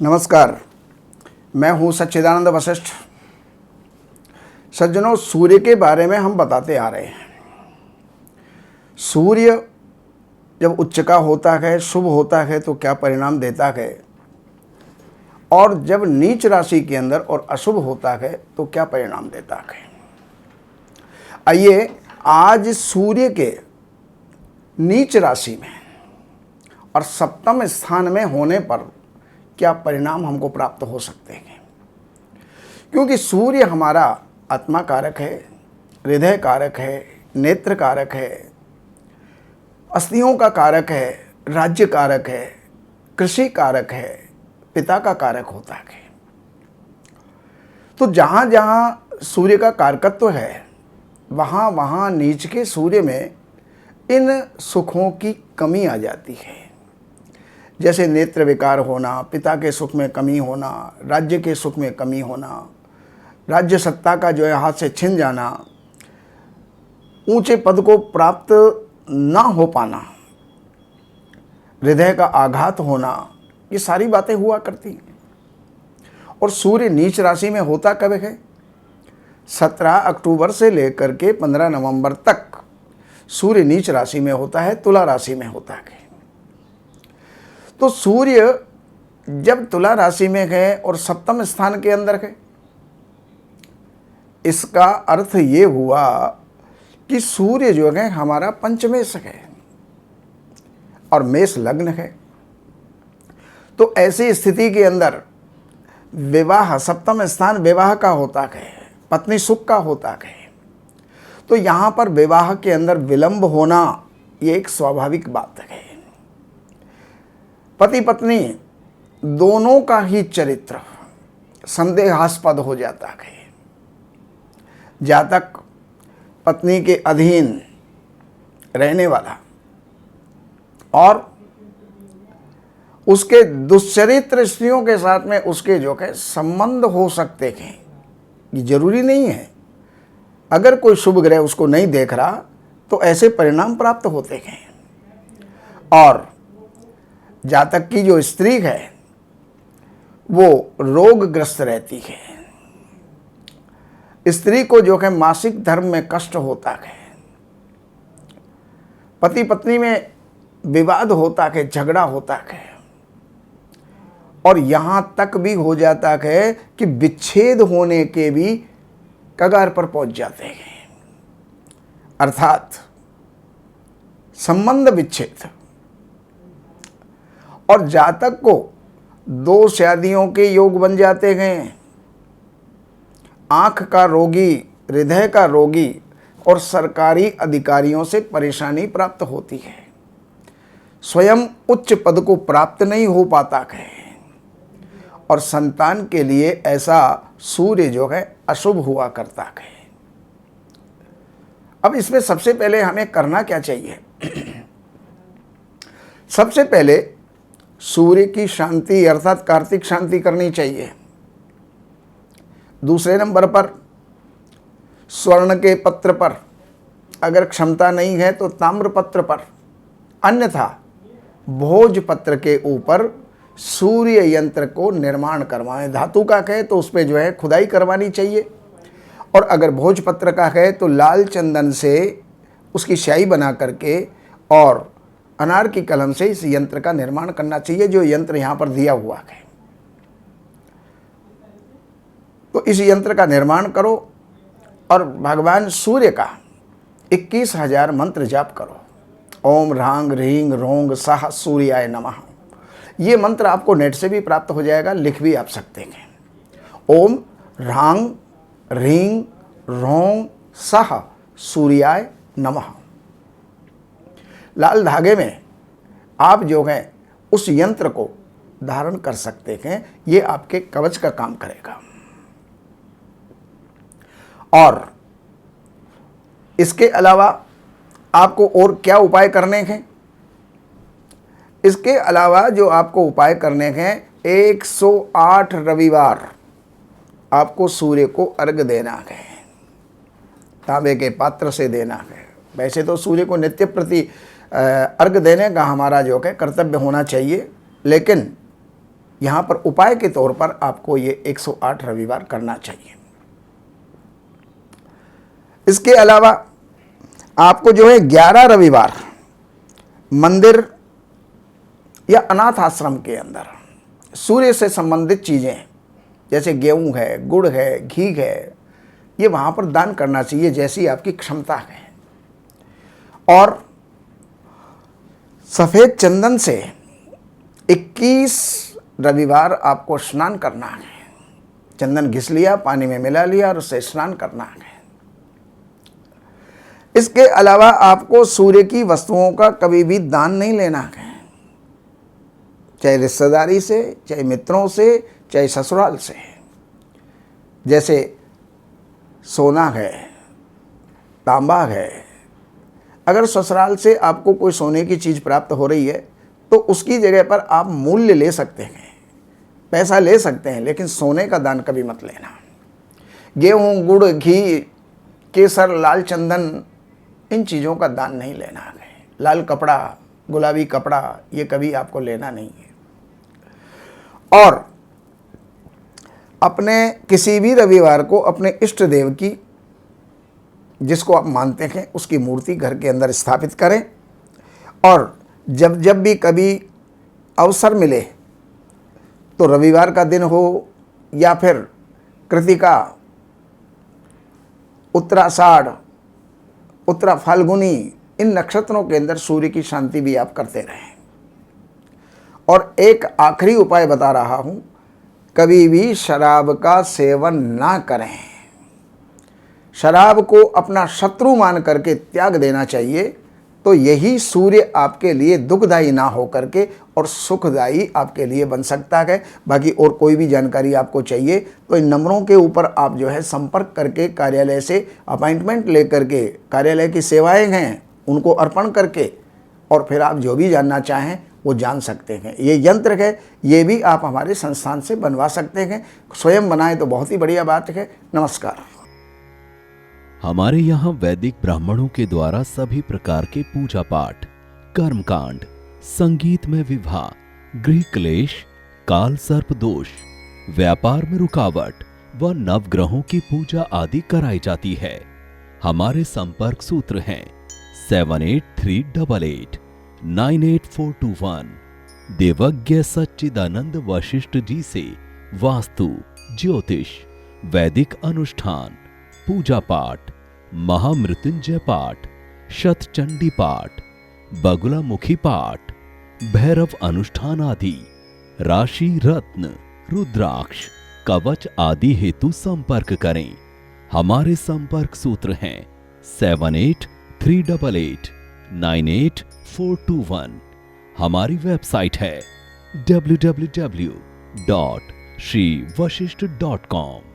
नमस्कार, मैं हूं सच्चिदानंद वशिष्ठ। सज्जनों, सूर्य के बारे में हम बताते आ रहे हैं। सूर्य जब उच्च का होता है, शुभ होता है, तो क्या परिणाम देता है, और जब नीच राशि के अंदर और अशुभ होता है तो क्या परिणाम देता है। आइए आज सूर्य के नीच राशि में और सप्तम स्थान में होने पर क्या परिणाम हमको प्राप्त हो सकते हैं। क्योंकि सूर्य हमारा आत्मा कारक है, हृदय कारक है, नेत्र कारक है, अस्थियों का कारक है, राज्य कारक है, कृषि कारक है, पिता का कारक होता है। तो जहाँ जहाँ सूर्य का कारकत्व है वहाँ वहाँ नीच के सूर्य में इन सुखों की कमी आ जाती है। जैसे नेत्र विकार होना, पिता के सुख में कमी होना, राज्य के सुख में कमी होना, राज्य सत्ता का जो है हाथ से छिन जाना, ऊंचे पद को प्राप्त ना हो पाना, हृदय का आघात होना, ये सारी बातें हुआ करती। और सूर्य नीच राशि में होता कब है? 17 अक्टूबर से लेकर के 15 नवंबर तक सूर्य नीच राशि में होता है, तुला राशि में होता है। तो सूर्य जब तुला राशि में है और सप्तम स्थान के अंदर है, इसका अर्थ ये हुआ कि सूर्य जो है हमारा पंचमेश है और मेष लग्न है। तो ऐसी स्थिति के अंदर विवाह, सप्तम स्थान विवाह का होता है, पत्नी सुख का होता है। तो यहाँ पर विवाह के अंदर विलंब होना ये एक स्वाभाविक बात है। पति पत्नी दोनों का ही चरित्र संदेहास्पद हो जाता है। जातक पत्नी के अधीन रहने वाला और उसके दुश्चरित्र स्त्रियों के साथ में उसके जो है संबंध हो सकते हैं, ये जरूरी नहीं है। अगर कोई शुभ ग्रह उसको नहीं देख रहा तो ऐसे परिणाम प्राप्त होते हैं। और जातक की जो स्त्री है वो रोगग्रस्त रहती है। स्त्री को जो है मासिक धर्म में कष्ट होता है, पति पत्नी में विवाद होता है, झगड़ा होता है, और यहां तक भी हो जाता है कि विच्छेद होने के भी कगार पर पहुंच जाते हैं, अर्थात संबंध विच्छेद। और जातक को 2 शादियों के योग बन जाते हैं। आंख का रोगी, हृदय का रोगी और सरकारी अधिकारियों से परेशानी प्राप्त होती है। स्वयं उच्च पद को प्राप्त नहीं हो पाता है और संतान के लिए ऐसा सूर्य जो है अशुभ हुआ करता है। अब इसमें सबसे पहले हमें करना क्या चाहिए? सबसे पहले सूर्य की शांति अर्थात कार्तिक शांति करनी चाहिए। दूसरे नंबर पर स्वर्ण के पत्र पर, अगर क्षमता नहीं है तो ताम्र पत्र पर, अन्यथा भोज पत्र के ऊपर सूर्य यंत्र को निर्माण करवाएं। धातु का है तो उस पर जो है खुदाई करवानी चाहिए, और अगर भोज पत्र का है तो लाल चंदन से उसकी स्याही बना करके और अनार की कलम से इस यंत्र का निर्माण करना चाहिए, जो यंत्र यहाँ पर दिया हुआ है। तो इस यंत्र का निर्माण करो और भगवान सूर्य का 21,000 मंत्र जाप करो। ओम ह्रांग ह्रींग रोंग सह सूर्याय नमः। ये मंत्र आपको नेट से भी प्राप्त हो जाएगा, लिख भी आप सकते हैं। ओम ह्रांग ह्रींग रोंग सह सूर्याय नमः। लाल धागे में आप जो है उस यंत्र को धारण कर सकते हैं, ये आपके कवच का काम करेगा। और इसके अलावा आपको और क्या उपाय करने हैं? इसके अलावा जो आपको उपाय करने हैं, 108 रविवार आपको सूर्य को अर्घ देना है, तांबे के पात्र से देना है। वैसे तो सूर्य को नित्य प्रति अर्घ देने का हमारा जो है कर्तव्य होना चाहिए, लेकिन यहाँ पर उपाय के तौर पर आपको ये 108 रविवार करना चाहिए। इसके अलावा आपको जो है 11 रविवार मंदिर या अनाथ आश्रम के अंदर सूर्य से संबंधित चीज़ें जैसे गेहूं है, गुड़ है, घी है, ये वहाँ पर दान करना चाहिए जैसी आपकी क्षमता है। और सफ़ेद चंदन से 21 रविवार आपको स्नान करना है। चंदन घिस लिया, पानी में मिला लिया और उससे स्नान करना है। इसके अलावा आपको सूर्य की वस्तुओं का कभी भी दान नहीं लेना है, चाहे रिश्तेदारी से, चाहे मित्रों से, चाहे ससुराल से। जैसे सोना है, तांबा है, अगर ससुराल से आपको कोई सोने की चीज़ प्राप्त हो रही है तो उसकी जगह पर आप मूल्य ले सकते हैं, पैसा ले सकते हैं, लेकिन सोने का दान कभी मत लेना। गेहूँ, गुड़, घी, केसर, लाल चंदन, इन चीज़ों का दान नहीं लेना है। लाल कपड़ा, गुलाबी कपड़ा, ये कभी आपको लेना नहीं है। और अपने किसी भी रविवार को अपने इष्ट देव की, जिसको आप मानते हैं, उसकी मूर्ति घर के अंदर स्थापित करें। और जब जब भी कभी अवसर मिले तो रविवार का दिन हो या फिर कृतिका, उत्तराषाढ़, उत्तरा फाल्गुनी, इन नक्षत्रों के अंदर सूर्य की शांति भी आप करते रहें। और एक आखिरी उपाय बता रहा हूं, कभी भी शराब का सेवन ना करें। शराब को अपना शत्रु मान करके त्याग देना चाहिए, तो यही सूर्य आपके लिए दुखदायी ना हो करके और सुखदायी आपके लिए बन सकता है। बाकी और कोई भी जानकारी आपको चाहिए तो इन नंबरों के ऊपर आप जो है संपर्क करके कार्यालय से अपॉइंटमेंट लेकर के कार्यालय की सेवाएं हैं उनको अर्पण करके और फिर आप जो भी जानना चाहें वो जान सकते हैं। ये यंत्र है, ये भी आप हमारे संस्थान से बनवा सकते हैं। स्वयं बनाएं तो बहुत ही बढ़िया बात है। नमस्कार। हमारे यहाँ वैदिक ब्राह्मणों के द्वारा सभी प्रकार के पूजा पाठ, कर्मकांड, संगीत में विवाह, गृह क्लेश, काल सर्प दोष, व्यापार में रुकावट व नवग्रहों की पूजा आदि कराई जाती है। हमारे संपर्क सूत्र हैं 7838898421। देवज्ञ सच्चिदानंद वशिष्ठ जी से वास्तु, ज्योतिष, वैदिक अनुष्ठान, पूजा पाठ, महामृत्युंजय पाठ, शतचंडी पाठ, बगुलामुखी पाठ, भैरव अनुष्ठान आदि, राशि रत्न, रुद्राक्ष, कवच आदि हेतु संपर्क करें। हमारे संपर्क सूत्र हैं 7838898421। हमारी वेबसाइट है www.shrivashishth.com।